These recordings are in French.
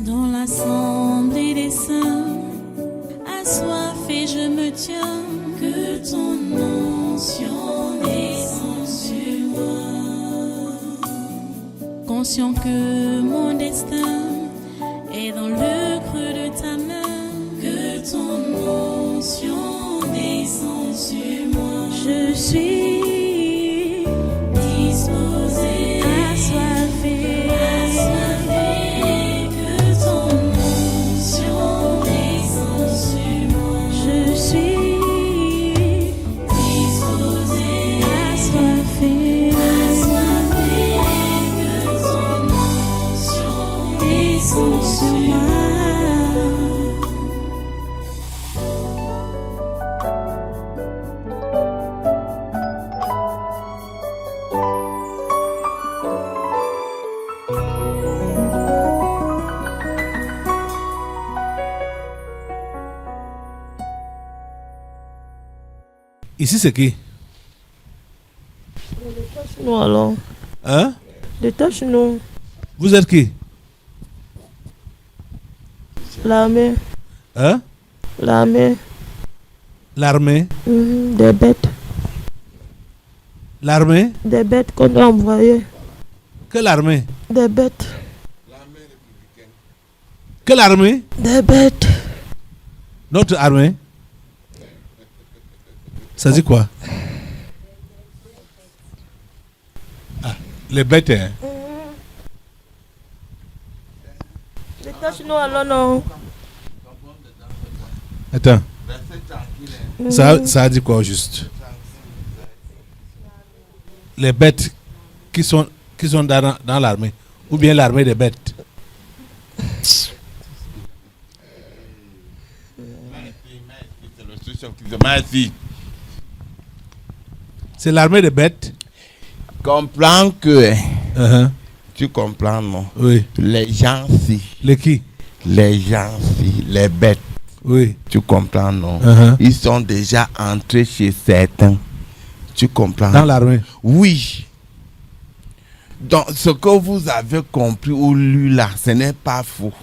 Dans l'assemblée des saints, assoiffé je me tiens, que ton onction descende sur moi. Conscient que mon destin est dans le creux de ta main, que ton onction descende sur moi. Je suis disposé, assoiffé, que ton onction descende sur moi. Je suis disposé, assoiffé, que ton onction descende sur moi. Ici, c'est qui? Nous alors. Hein? Détache-nous. Vous êtes qui? L'armée. Hein? L'armée. L'armée? Des bêtes. L'armée? Des bêtes qu'on doit envoyer. Quelle armée? Des bêtes. Quelle armée? Des bêtes. Notre armée? Ça dit quoi? Ah, les bêtes, hein? Détache-nous alors, non. Attends. Ça dit quoi au juste? Les bêtes qui sont dans l'armée, ou bien l'armée des bêtes? C'est l'armée des bêtes. Comprends que Uh-huh. tu comprends, non? Oui. Les gens si, Les qui? les gens si, les bêtes, Oui. tu comprends, non? Uh-huh. Ils sont déjà entrés chez certains. Tu comprends? Dans l'armée. Oui. Donc, ce que vous avez compris ou lu là, ce n'est pas faux.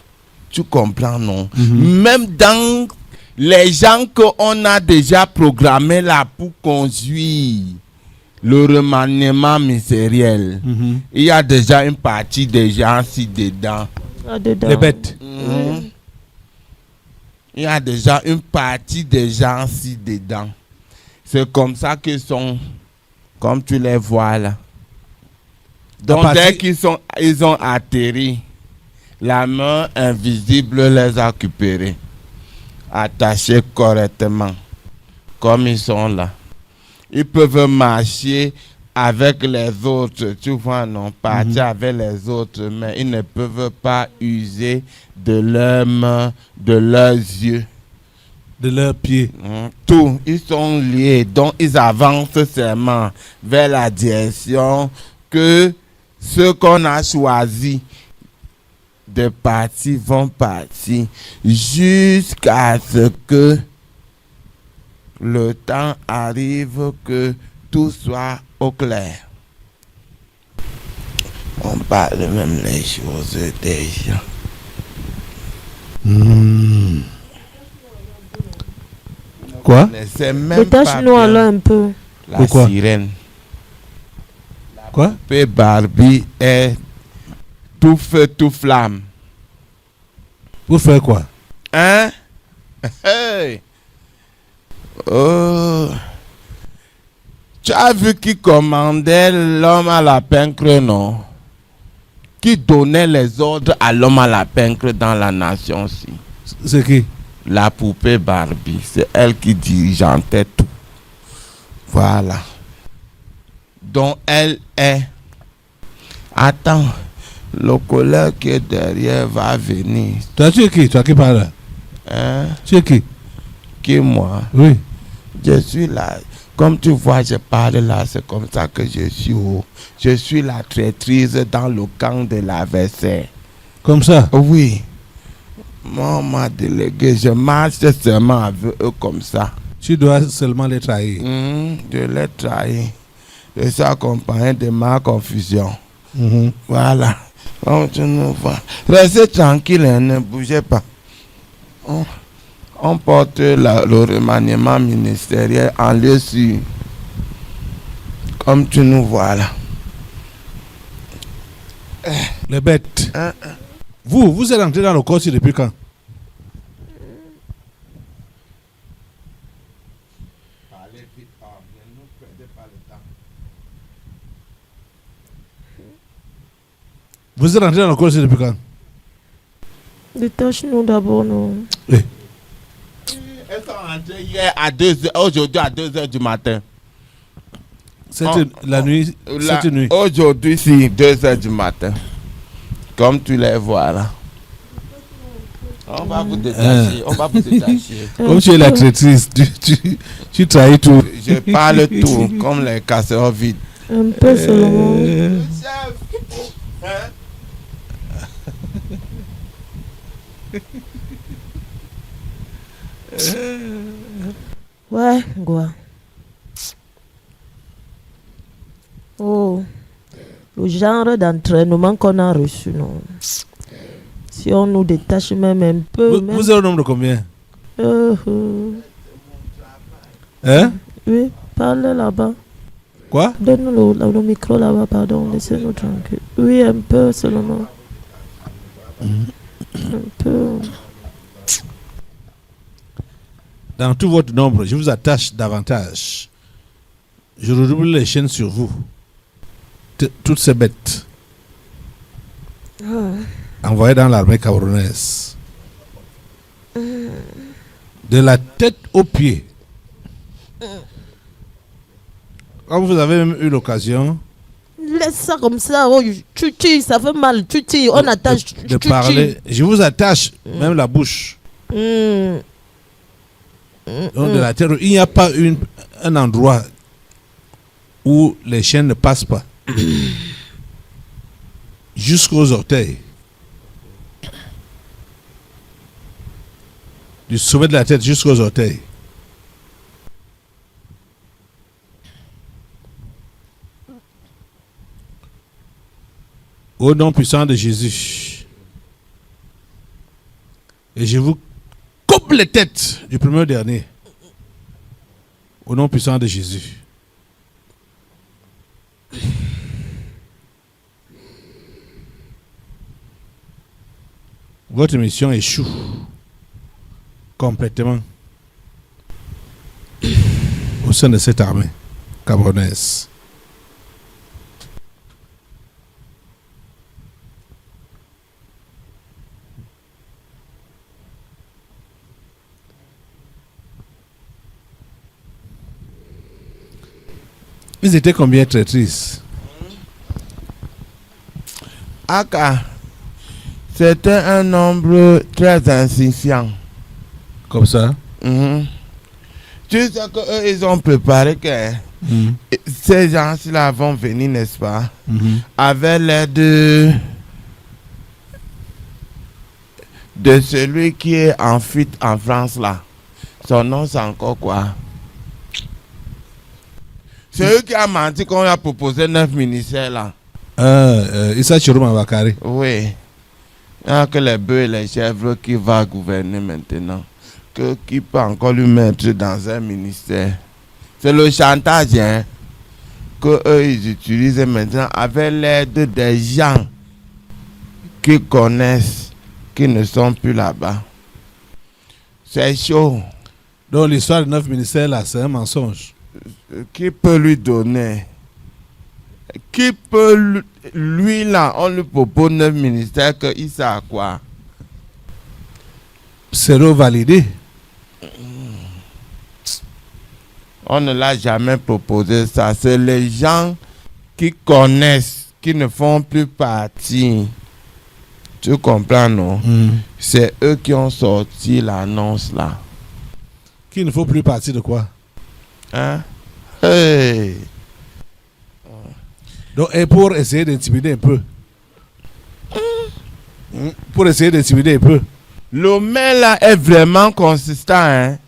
Tu comprends, non? Même dans les gens qu'on a déjà programmés là pour conduire le remaniement ministériel, il y a déjà une partie des gens ici dedans. Là-dedans. Les bêtes. Il y a déjà une partie des gens ici dedans. C'est comme ça qu'ils sont, comme tu les vois là. Donc dès ils ont atterri, la main invisible les a récupérés, attachés correctement, comme ils sont là. Ils peuvent marcher avec les autres, tu vois, non, partir avec les autres, mais ils ne peuvent pas user de leurs mains, de leurs yeux. De leurs pieds. Tout, ils sont liés, donc ils avancent seulement vers la direction que ceux qu'on a choisi de partir vont partir jusqu'à ce que le temps arrive que tout soit au clair. On parle même les choses déjà. Quoi? C'est même pas Détache-nous bien alors un peu. la Pourquoi? sirène. Quoi? Poupée Barbie est tout feu, tout flamme. Pour faire quoi? Hein? Hey! Oh! Tu as vu qui commandait l'homme à la peinture, non? Qui donnait les ordres à l'homme à la peinture dans la nation aussi? C'est qui? La poupée Barbie. C'est elle qui dirigeantait tout. Voilà. Donc elle est... Attends. Le collègue qui est derrière va venir. Toi, tu es qui? Toi qui parles? Hein? Tu es qui? Qui moi? Oui. Je suis là. Comme tu vois, je parle là, c'est comme ça que je suis. Je suis la traîtrise dans le camp de l'adversaire. Comme ça? Oui. Moi, on m'a délégué. Je marche seulement avec eux comme ça. Tu dois seulement les trahir. Je les trahis. Je suis accompagné de ma confusion. Voilà. Comme tu nous vois. Restez tranquille, hein, ne bougez pas. On porte le remaniement ministériel en lieu sûr. Comme tu nous vois là. Les bêtes. Vous êtes entré dans le corps depuis quand? Vous êtes entré dans le corps depuis quand? Détache-nous d'abord, non. Eh, Elles sont rentrées hier à 2h, aujourd'hui à 2h du matin. la nuit. Cette nuit. Aujourd'hui, c'est 2h du matin. Comme tu les vois là. On va vous détacher. On va vous détacher. Comme tu es la traîtrise, tu trahis tout. Je parle tout comme les casseroles vides. Un peu seulement. Chef, hein? Ouais, quoi. Oh, le genre d'entraînement qu'on a reçu, non. Si on nous détache même un peu. Vous êtes au nombre de combien? Hein? Oui, parle là-bas. Quoi? Donne-nous le micro là-bas, pardon, laissez-nous tranquille. Oui, un peu seulement. Un peu. Dans tout votre nombre, je vous attache davantage. Je redouble les chaînes sur vous. Toutes ces bêtes. Envoyées dans l'armée camerounaise. De la tête aux pieds. Comme vous avez même eu l'occasion Laisse ça comme ça, oh, tu tues, ça fait mal, tu tues, on attache, de parler. Je vous attache même la bouche. Donc de la terre, il n'y a pas un endroit où les chaînes ne passent pas. Jusqu'aux orteils. Du sommet de la tête jusqu'aux orteils. Au nom puissant de Jésus. Et je vous coupe les têtes du premier au dernier. Au nom puissant de Jésus. Votre mission échoue complètement au sein de cette armée camerounaise. Ils étaient combien traîtrices? Aka, c'était un nombre très insignifiant. Comme ça? Tu sais qu'eux, ils ont préparé que ces gens-là vont venir, n'est-ce pas? Avec l'aide de celui qui est en fuite en France là. Son nom, c'est encore quoi? C'est eux qui a menti qu'on a proposé 9 ministères là. Issa Chirouma Bakari. Oui. Il n'y a que les bœufs et les chèvres qui vont gouverner maintenant. Qui peut encore lui mettre dans un ministère. C'est le chantage hein, qu'eux ils utilisent maintenant avec l'aide des gens qui connaissent, qui ne sont plus là-bas. C'est chaud. Donc l'histoire de 9 ministères là, c'est un mensonge. Qui peut lui donner? Qui peut lui là, on lui propose 9 ministères qu'il sait à quoi? C'est revalidé. On ne l'a jamais proposé ça. C'est les gens qui connaissent, qui ne font plus partie. Tu comprends, non? C'est eux qui ont sorti l'annonce là. Qu'il ne faut plus partir de quoi? Hein? Hey! Donc, et pour essayer d'intimider un peu. Pour essayer d'intimider un peu. Le mail là est vraiment consistant, hein?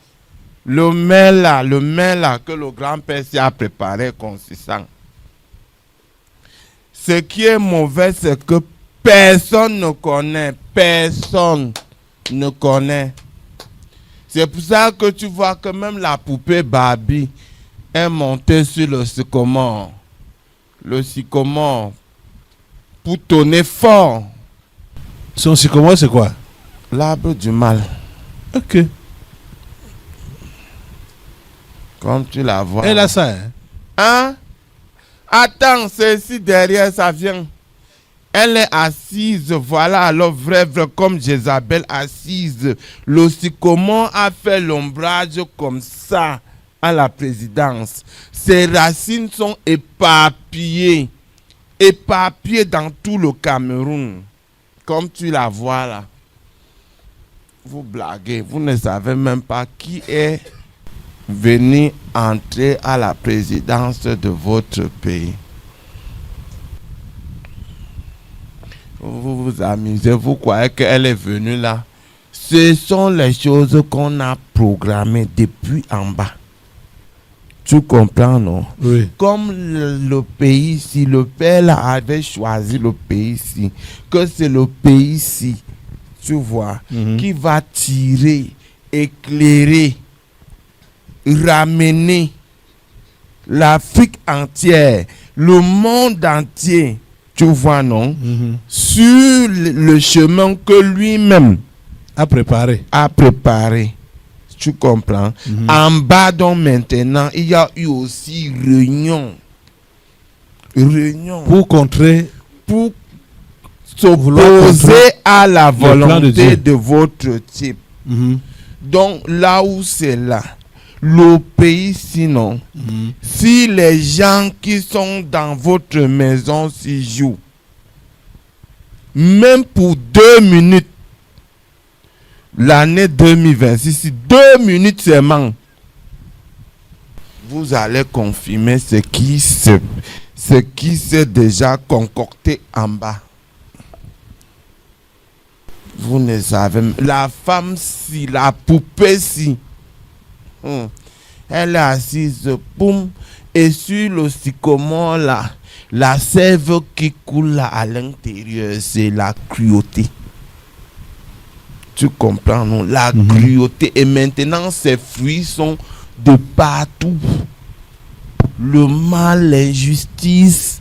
Le mail là que le grand-père s'y a préparé est consistant. Ce qui est mauvais, c'est que Personne ne connaît. Personne ne connaît. C'est pour ça que tu vois que même la poupée Barbie est montée sur le sycomore. Le sycomore. Pour tonner fort. Son sycomore, c'est quoi? L'arbre du mal. Ok. Comme tu la vois. Elle a ça, hein? Hein? Attends, c'est ici derrière, ça vient. Elle est assise, voilà, alors vrai, comme Jézabel assise. Le sycomore a fait l'ombrage comme ça à la présidence. Ses racines sont éparpillées dans tout le Cameroun. Comme tu la vois là. Vous blaguez, vous ne savez même pas qui est venu entrer à la présidence de votre pays. Vous vous amusez, vous croyez qu'elle est venue là. Ce sont les choses qu'on a programmées depuis en bas. Tu comprends, non? Oui. Comme le pays ici, le père là avait choisi le pays ici, que c'est le pays ici, tu vois, qui va tirer, éclairer, ramener l'Afrique entière, le monde entier, tu vois, non? Sur le chemin que lui-même À préparer. a préparé. Tu comprends? En bas, donc maintenant, il y a eu aussi réunion. Pour contrer. Pour Vouloir s'opposer contrer à la le plan de volonté Dieu. de votre type. Mhm. Donc là où c'est là, le pays sinon, si les gens qui sont dans votre maison s'y jouent, même pour 2 minutes, l'année 2026, 2 minutes seulement, vous allez confirmer ce qui s'est déjà concocté en bas. Vous ne savez, la femme si, la poupée si, elle est assise, boum, et sur le sycomore là, la sève qui coule là à l'intérieur, c'est la cruauté. Tu comprends, non? La cruauté. Et maintenant, ces fruits sont de partout. Le mal, l'injustice,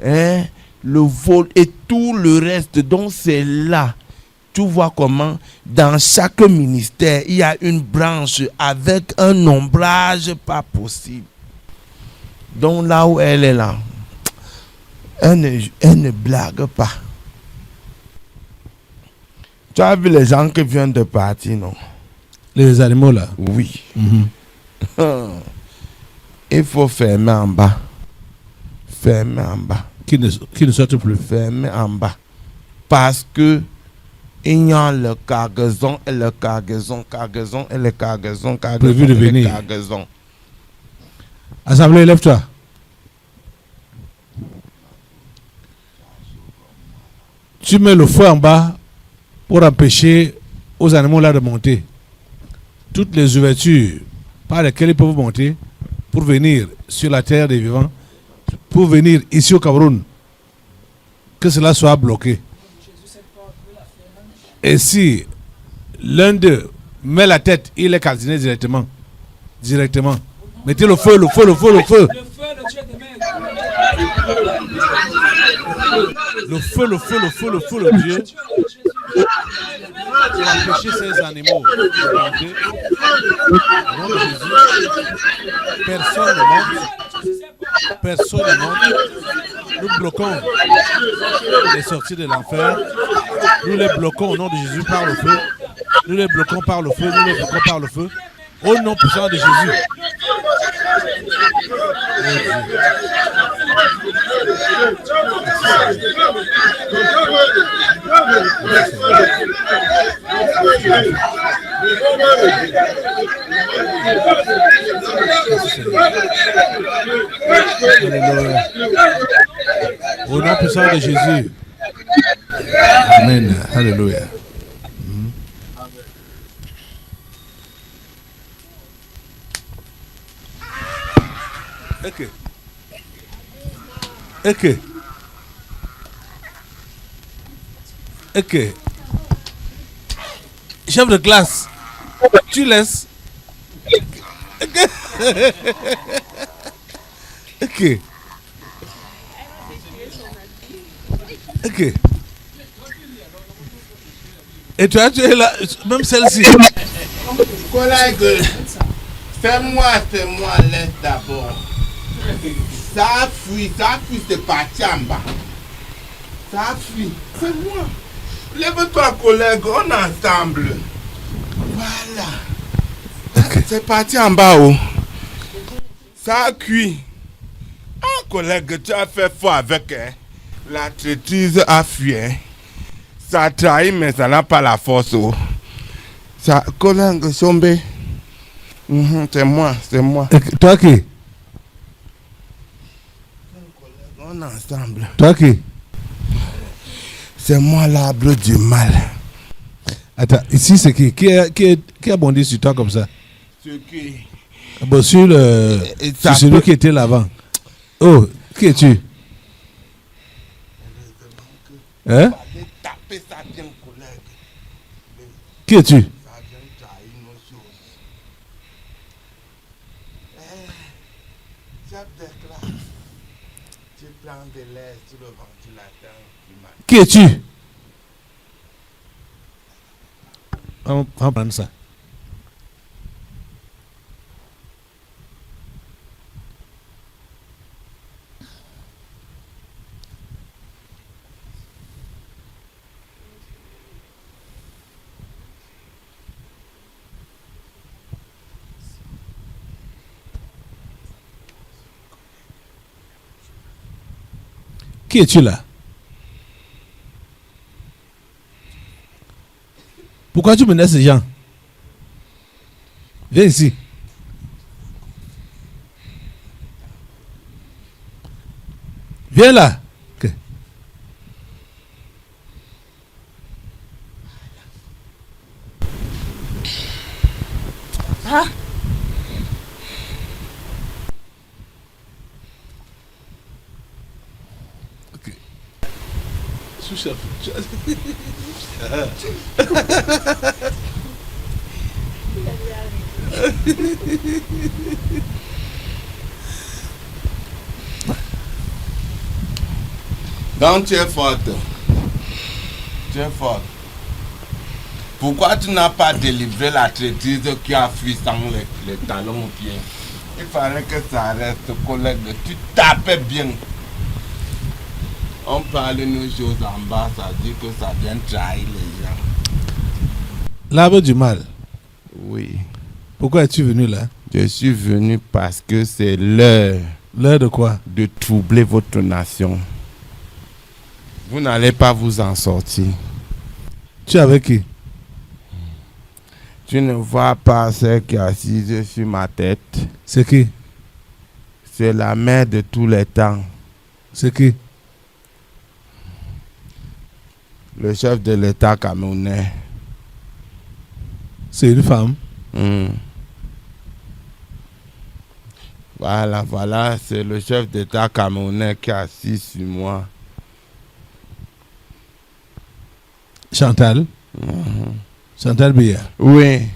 hein, le vol et tout le reste. Donc, c'est là. Tu vois comment, dans chaque ministère, il y a une branche avec un ombrage pas possible. Donc, là où elle est là, elle ne blague pas. Tu as vu les gens qui viennent de partir, non? Les animaux là. Oui. Il faut fermer en bas. Fermer en bas. Qui ne sortent plus. Fermer en bas. Parce que il y a le cargaison et le cargaison et le cargaison. Prévu de venir. Cargaison. Assemblée, lève-toi. Tu mets le feu en bas pour empêcher aux animaux là de monter. Toutes les ouvertures par lesquelles ils peuvent monter pour venir sur la terre des vivants, pour venir ici au Cameroun, que cela soit bloqué. Et si l'un d'eux met la tête, il est calciné directement. Directement. Mettez le feu, le feu, le feu, le feu. Le feu, le feu, le feu, le feu, le Dieu. Pour empêcher ces animaux de monter. Au nom de Jésus, personne ne monte. Personne ne monte. Nous bloquons les sorties de l'enfer. Nous les bloquons au nom de Jésus par le feu. Nous les bloquons par le feu. Nous les bloquons par le feu. Au nom puissant de Jésus. Alléluia. Au nom puissant de Jésus. Amen. Alléluia. Ok. Ok. Ok. Chef de classe, tu laisses. Ok. Ok. Et toi, tu es là, même celle-ci. Collègue, c'est moi, laisse d'abord. Ça fuit, c'est parti en bas. Ça fuit, c'est moi. Lève-toi, collègue, on est ensemble. Voilà. C'est parti en bas, oh. Ça a cuit. Ah, collègue, tu as fait fort avec, hein. La traîtrise a fui, hein. Ça a trahi, mais ça n'a pas la force, oh. Ça, collègue, Sombe. C'est moi. Toi qui? On est ensemble. Toi qui? C'est moi l'arbre du mal. Attends, ici c'est qui? Qui a bondi sur toi comme ça? Ce qui. Bon, sur celui qui était là-bas. Oh, qui es-tu? Hein? Taper ça bien, collègue. Qui es-tu? Ça vient trahir nos choses. Chef de classe, tu prends de l'air sur le ventilateur du matin. Qui es-tu? On va prendre ça. Qui es-tu là? Pourquoi tu menaces ces gens? Viens ici. Viens là. Okay. Ah. Okay. Sous-chef. Donc tu es forte. Tu es forte. Pourquoi tu n'as pas délivré la traîtrise qui a fui sans les talons aux pieds? Il fallait que ça reste, collègue. Tu tapais bien. On parle de nos choses en bas, ça dit que ça vient trahir les gens. L'arbre du mal. Oui. Pourquoi es-tu venu là? Je suis venu parce que c'est l'heure. L'heure de quoi? De troubler votre nation. Vous n'allez pas vous en sortir. Tu es avec qui? Tu ne vois pas celle qui est assise sur ma tête. C'est qui? C'est la mère de tous les temps. C'est qui? Le chef de l'État camerounais. C'est une femme. Voilà, c'est le chef d'État camerounais qui est assis sur moi. Chantal. Chantal Biya. Oui.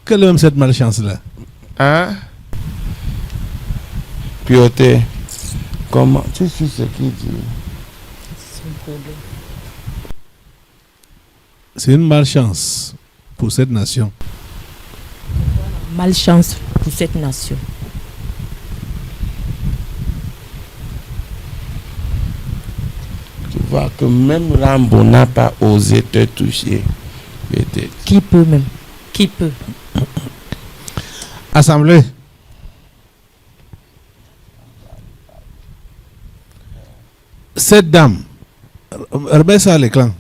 Quelle est même cette malchance-là? Hein? Pioté. Comment? Tu sais ce qu'il dit? C'est une malchance pour cette nation. Malchance pour cette nation. Tu vois que même Rambo n'a pas osé te toucher. Qui peut même? Qui peut? Assemblée. Cette dame, remets ça à l'écran.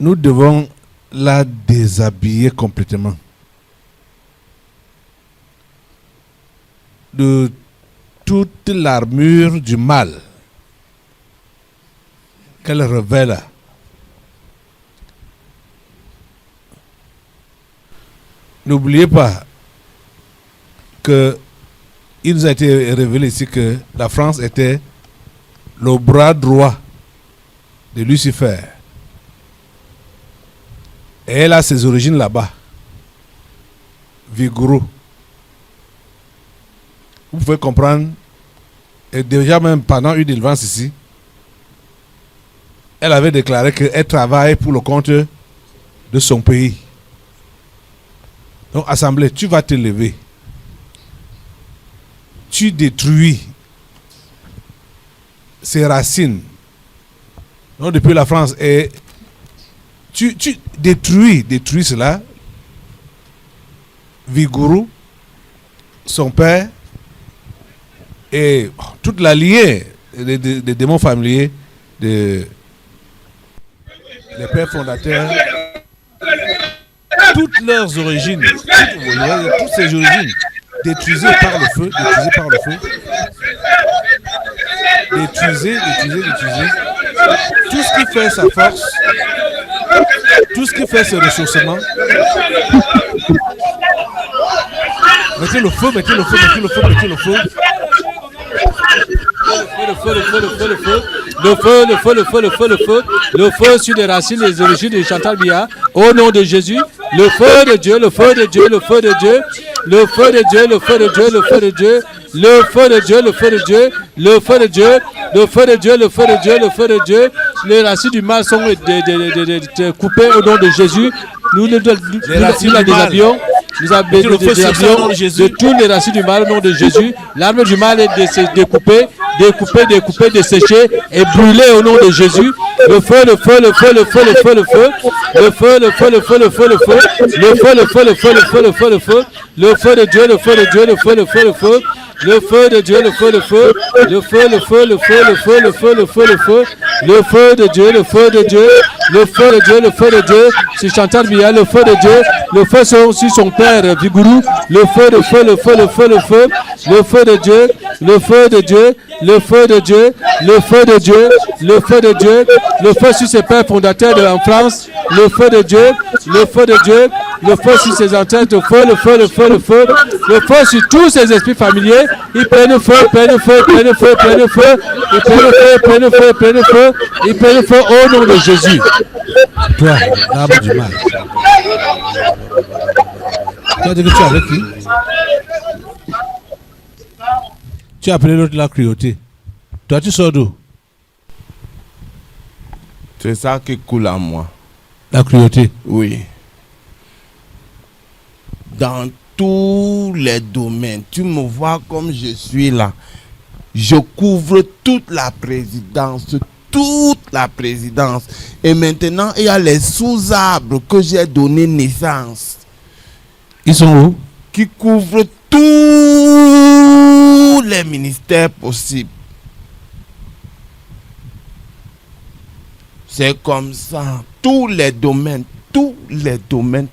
Nous devons la déshabiller complètement de toute l'armure du mal qu'elle révèle. N'oubliez pas que il nous a été révélé ici que la France était le bras droit de Lucifer. Et elle a ses origines là-bas. Vigoureux. Vous pouvez comprendre. Et déjà même pendant une délivrance ici, elle avait déclaré qu'elle travaille pour le compte de son pays. Donc, assemblée, tu vas te lever. Tu détruis ses racines. Donc, depuis la France. Et tu détruis cela. Vigoureux, son père, et toute la lignée des démons familiers, des pères fondateurs, toutes leurs origines, toutes ces origines, détruisées par le feu, détruisées. Tout ce qui fait sa force, tout ce qui fait ce ressourcement. Mettez le feu. Le feu sur les racines, les origines de Chantal Biya. Au nom de Jésus, le feu de Dieu, le feu de Dieu, le feu de Dieu, le feu de Dieu, le feu de Dieu, le feu de Dieu, le feu de Dieu, le feu de Dieu, le feu de Dieu, le feu de Dieu, le feu de Dieu, le feu de Dieu. Les racines du mal sont coupées au nom de Jésus. Nous les déshabillons. Nous avons de toutes les racines du mal au nom de Jésus. L'arme du mal est découpée, desséchée et brûlée au nom de Jésus. Le feu, le feu, le feu, le feu, le feu, le feu, le feu, le feu, le feu, le feu, le feu, le feu, le feu, le feu, le feu, le feu, le feu, le feu de Dieu, le feu de Dieu, le feu, le feu, le feu, le feu de Dieu, le feu, le feu, le feu, le feu, le feu, le feu, le feu, le feu, le feu, le feu de Dieu, le feu de Dieu, le feu de Dieu, le feu de Dieu, c'est Chantal Biya, le feu de Dieu, le feu sur son père Vigoureux, le feu, le feu, le feu, le feu, le feu, le feu de Dieu, le feu de Dieu, le feu de Dieu, le feu de Dieu, le feu de Dieu, le feu sur ses pères fondateurs en France, le feu de Dieu, le feu de Dieu, le feu sur ses antennes, le feu, le feu, le feu, le feu, le feu sur tous ses esprits familiers, ils prennent feu, prennent feu, prennent feu, prennent feu, ils prennent feu, prennent feu, prennent feu, ils prennent feu au nom de Jésus. Toi, l'arbre du mal. Tu as dit que tu es avec qui? Tu as appelé l'autre la cruauté. Toi, tu sors d'où? C'est ça qui coule en moi. La cruauté. Oui. Dans tous les domaines, tu me vois comme je suis là. Je couvre toute la présidence. Et maintenant, il y a les sous-arbres que j'ai donné naissance. Ils sont où? Qui couvrent tous les ministères possibles. C'est comme ça. Tous les domaines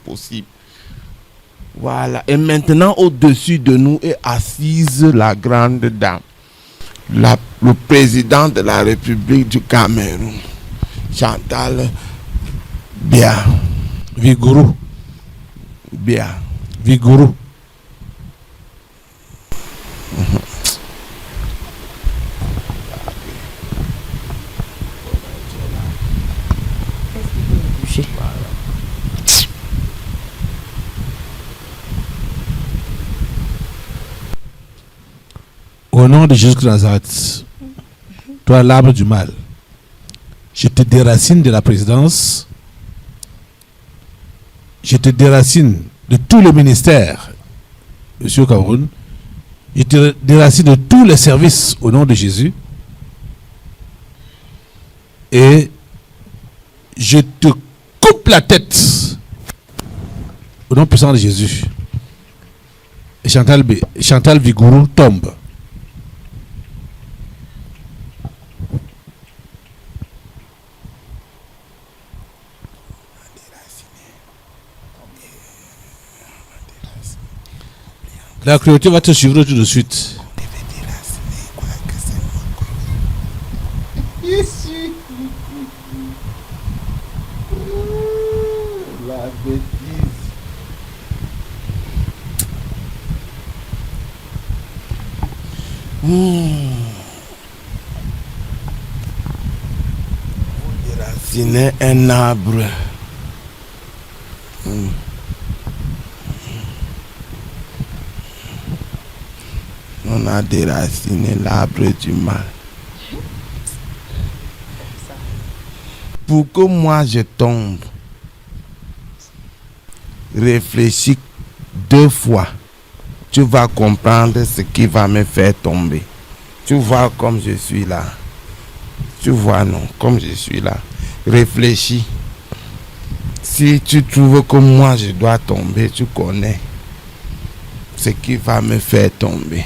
possibles. Voilà. Et maintenant, au-dessus de nous est assise la grande dame. Le président de la République du Cameroun, Chantal Biya. Vigoureux. Biya. Vigoureux. Au nom de Jésus de Nazareth, toi l'arbre du mal, je te déracine de la présidence, je te déracine de tout le ministère, Monsieur Cameroun, je te déracine de tous les services au nom de Jésus, et je te coupe la tête au nom puissant de Jésus. Et Chantal Vigoureux tombe. La cruauté va te suivre tout de suite. La bêtise. déraciner un arbre. On a déraciné l'arbre du mal. Pour que moi je tombe, réfléchis 2 fois. Tu vas comprendre ce qui va me faire tomber. Tu vois comme je suis là. Tu vois non, comme je suis là. Réfléchis. Si tu trouves que moi je dois tomber, tu connais ce qui va me faire tomber.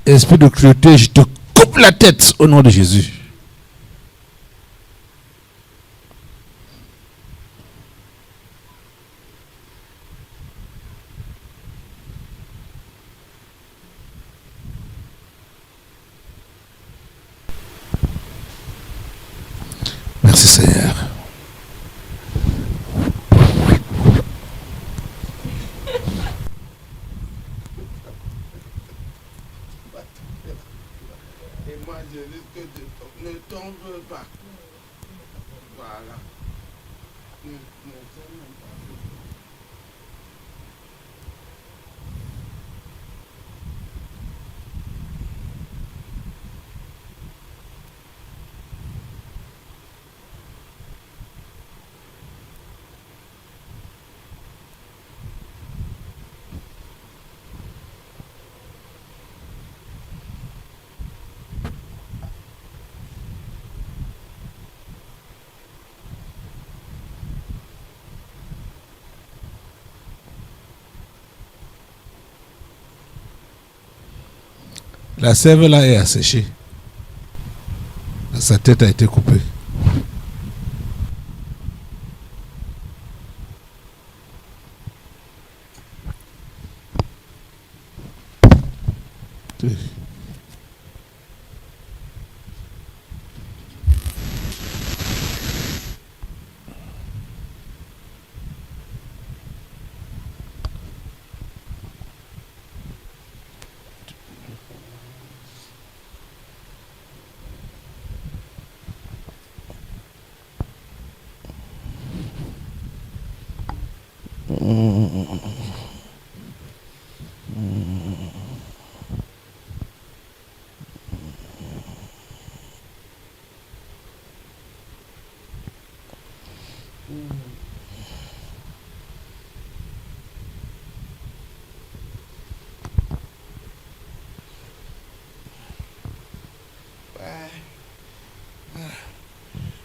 Esprit de cruauté, je te coupe la tête au nom de Jésus. Merci Seigneur. Et moi je risque de ne tombe pas. Voilà. Ne tombe pas. La sève là est asséchée. Sa tête a été coupée.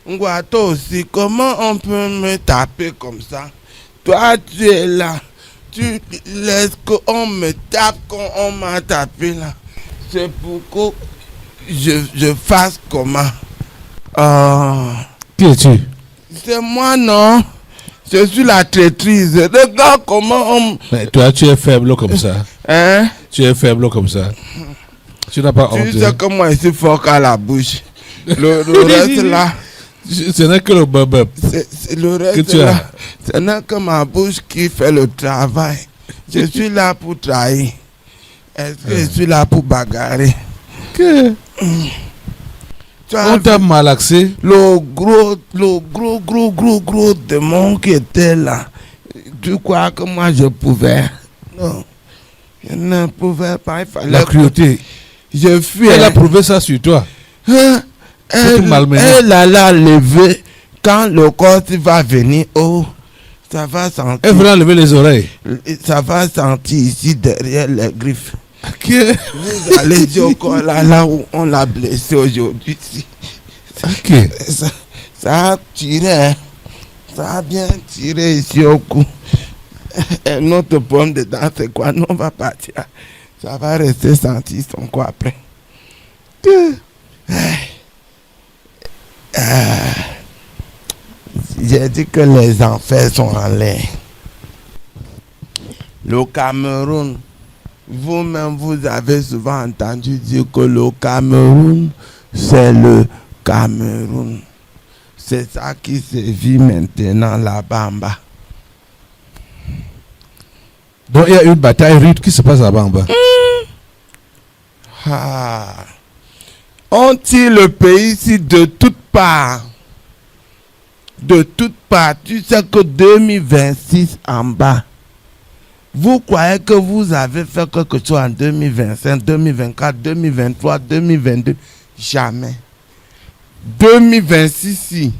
Ngwa, toi aussi, comment on peut me taper comme ça? Toi, tu es là. Tu laisses qu'on me tape quand on m'a tapé là. C'est pour que je fasse comment? Qui es-tu? C'est moi, non? Je suis la traîtrise. Regarde comment on... Mais toi, tu es faible comme ça. Hein? Tu es faible comme ça. Tu n'as pas honte. Tu sais que moi, je suis fort qu'à la bouche. Le reste là... Ce n'est que le bubble. C'est le reste Que tu là. as. Ce n'est que ma bouche qui fait le travail. Je suis là pour trahir. Est-ce que je suis là pour bagarrer? Que? Tu as On t'a malaxé. le gros démon qui était là. Tu crois que moi je pouvais? Non. Je ne pouvais pas. Il fallait La cruauté. Je fuis. Elle a prouvé ça sur toi. Hein? Elle a levé. Quand le corps va venir, oh, ça va sentir. Elle va lever les oreilles. Ça va sentir ici derrière les griffes. Ok. Vous allez dire au corps là où on l'a blessé aujourd'hui. Ok. Ça a tiré. Hein. Ça a bien tiré ici au cou. Et notre pomme dedans, c'est quoi? Non, on va partir. Ça va rester senti son corps après. J'ai dit que les enfers sont en l'air. Le Cameroun, vous-même, vous avez souvent entendu dire que le Cameroun, c'est le Cameroun. C'est ça qui se vit maintenant là-bas en bas. Donc il y a une bataille rude qui se passe là-bas en bas. Ah. On tire le pays ici de toutes parts. de toute part, tu sais que 2026 en bas, vous croyez que vous avez fait quelque chose en 2025, 2024, 2023, 2022? Jamais. 2026,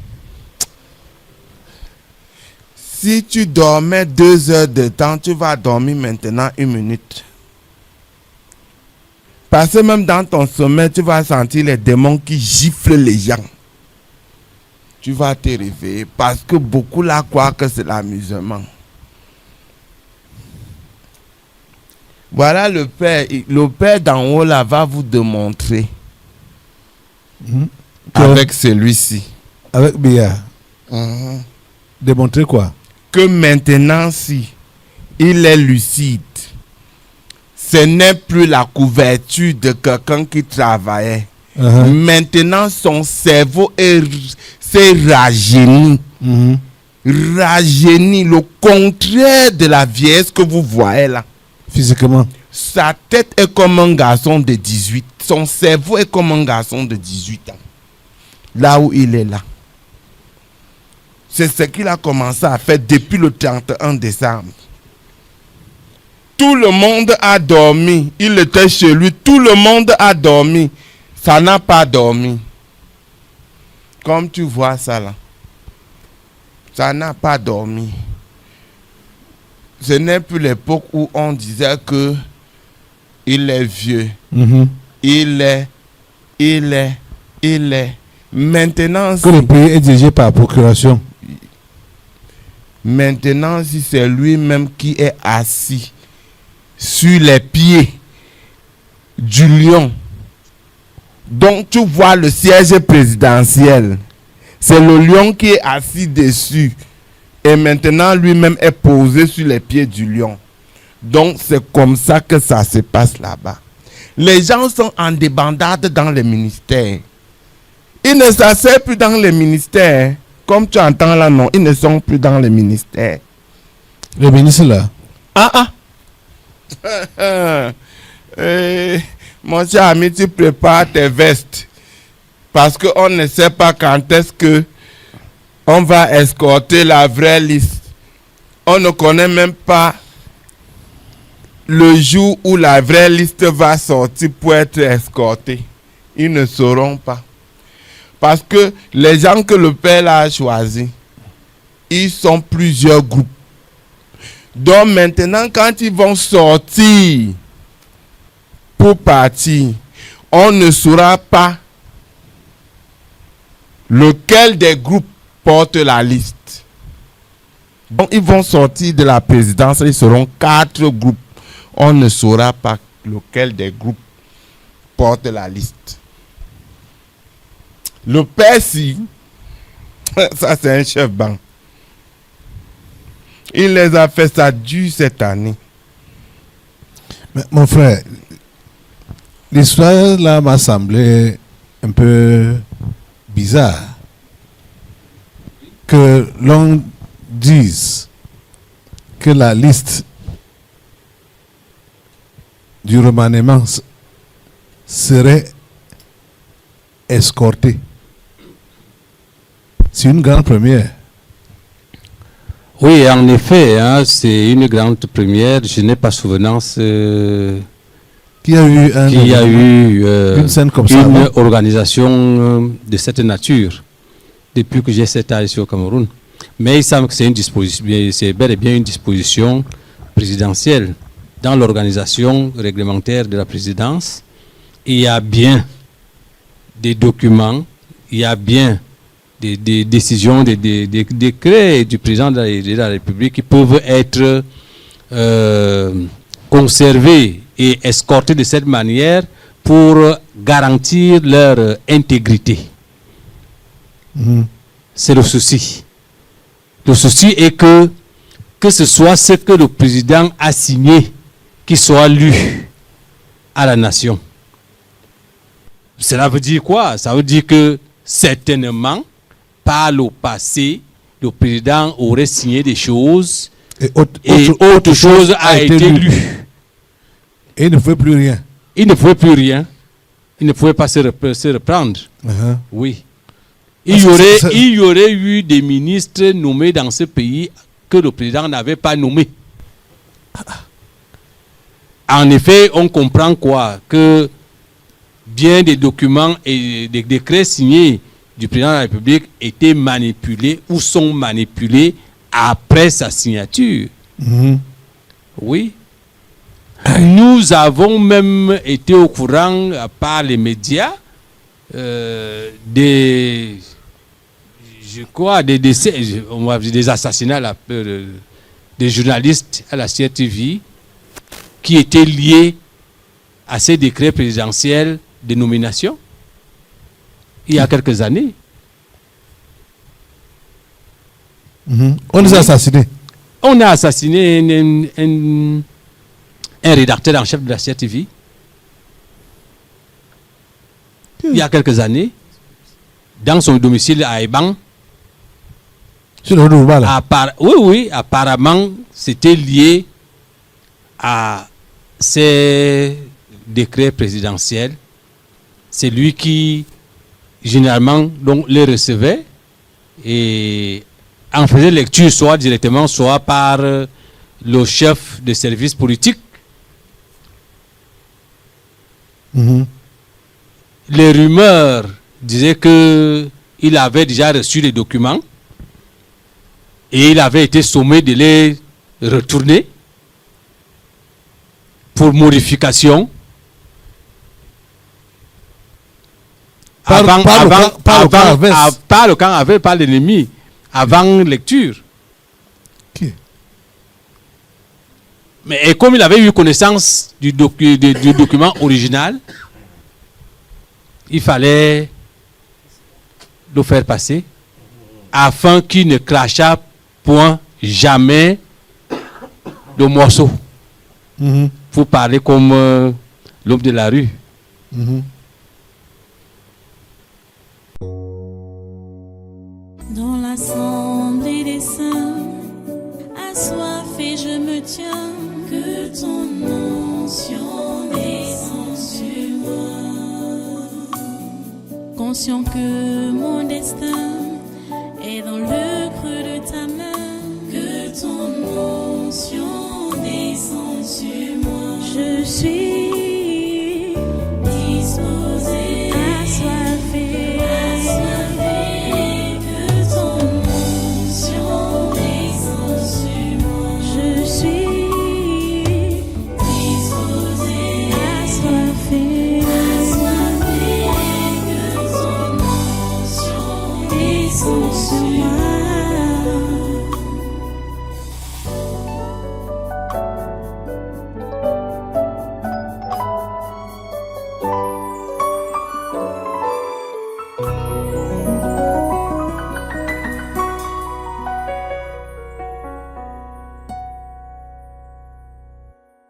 si tu dormais 2 heures de temps, tu vas dormir maintenant 1 minute. Parce que même dans ton sommeil, tu vas sentir les démons qui giflent les gens. Tu vas te réveiller parce que beaucoup là croient que c'est l'amusement. Voilà le Père d'en haut là va vous démontrer avec celui-ci. Avec Bia. Démontrer quoi? Que maintenant, si il est lucide, ce n'est plus la couverture de quelqu'un qui travaillait. Maintenant, son cerveau s'est rajeuni. Rajeuni, le contraire de la vieillesse que vous voyez là. Physiquement. Sa tête est comme un garçon de 18. Son cerveau est comme un garçon de 18 ans. Là où il est là. C'est ce qu'il a commencé à faire depuis le 31 décembre. Tout le monde a dormi. Il était chez lui. Tout le monde a dormi. Ça n'a pas dormi. Comme tu vois ça là. Ça n'a pas dormi. Ce n'est plus l'époque où on disait que il est vieux. Il est. Maintenant, que le pays est dirigé par procuration. Maintenant, si c'est lui-même qui est assis sur les pieds du lion, donc tu vois le siège présidentiel, c'est le lion qui est assis dessus et maintenant lui-même est posé sur les pieds du lion. Donc c'est comme ça que ça se passe là-bas. Les gens sont en débandade dans les ministères. Ils ne s'asseyent plus dans les ministères. Comme tu entends là, non, ils ne sont plus dans les ministères. Le ministre là? Mon cher ami, tu prépares tes vestes. Parce qu'on ne sait pas quand est-ce que on va escorter la vraie liste. On ne connaît même pas le jour où la vraie liste va sortir pour être escortée. Ils ne sauront pas. Parce que les gens que le Père a choisis, ils sont plusieurs groupes. Donc maintenant, quand ils vont sortir pour partir, on ne saura pas lequel des groupes porte la liste. Donc ils vont sortir de la présidence, ils seront 4 groupes. On ne saura pas lequel des groupes porte la liste. Le Père, si, ça c'est un chef banc. Il les a fait ça dur cette année. Mais mon frère, l'histoire là m'a semblé un peu bizarre. Que l'on dise que la liste du remaniement serait escortée. C'est une grande première. Oui, en effet, hein, c'est une grande première. Je n'ai pas souvenance Qu'il y a eu, une scène comme ça, une organisation de cette nature depuis que j'ai 7 ans ici au Cameroun. Mais il semble que c'est une disposition, c'est bel et bien une disposition présidentielle. Dans l'organisation réglementaire de la présidence, il y a bien des documents, il y a bien des décisions, des décrets du président de la République qui peuvent être conservés et escortés de cette manière pour garantir leur intégrité. C'est le souci. Le souci est que ce soit ce que le président a signé qui soit lu à la nation. Cela veut dire quoi? Ça veut dire que certainement, par le passé, le président aurait signé des choses et autre chose a été lu. Et il ne pouvait plus rien. Il ne pouvait plus rien. Il ne pouvait pas se reprendre. Oui. Il y aurait eu des ministres nommés dans ce pays que le président n'avait pas nommés. En effet, on comprend quoi? Que bien des documents et des décrets signés du président de la République étaient manipulés ou sont manipulés après sa signature. Oui. Nous avons même été au courant, par les médias, des décès, on va dire des assassinats des journalistes à la CRTV qui étaient liés à ces décrets présidentiels de nomination il y a quelques années. On les a assassinés. On a assassiné un rédacteur en chef de la CRTV il y a quelques années dans son domicile à Eban. Sur le Rouba, là. Oui, apparemment, c'était lié à ces décrets présidentiels. C'est lui qui, généralement, donc, les recevait et en faisait lecture, soit directement, soit par le chef de service politique. Les rumeurs disaient qu'il avait déjà reçu les documents et il avait été sommé de les retourner pour modification. Par le camp avec, par l'ennemi, avant lecture. Okay. Mais et comme il avait eu connaissance du document original, il fallait le faire passer afin qu'il ne crachât point jamais le morceau. Pour parler comme l'homme de la rue. Dans l'assemblée des saints, assoiffé je me tiens, que ton onction descende sur moi. Conscient que mon destin est dans le creux de ta main, que ton onction descende sur moi. Je suis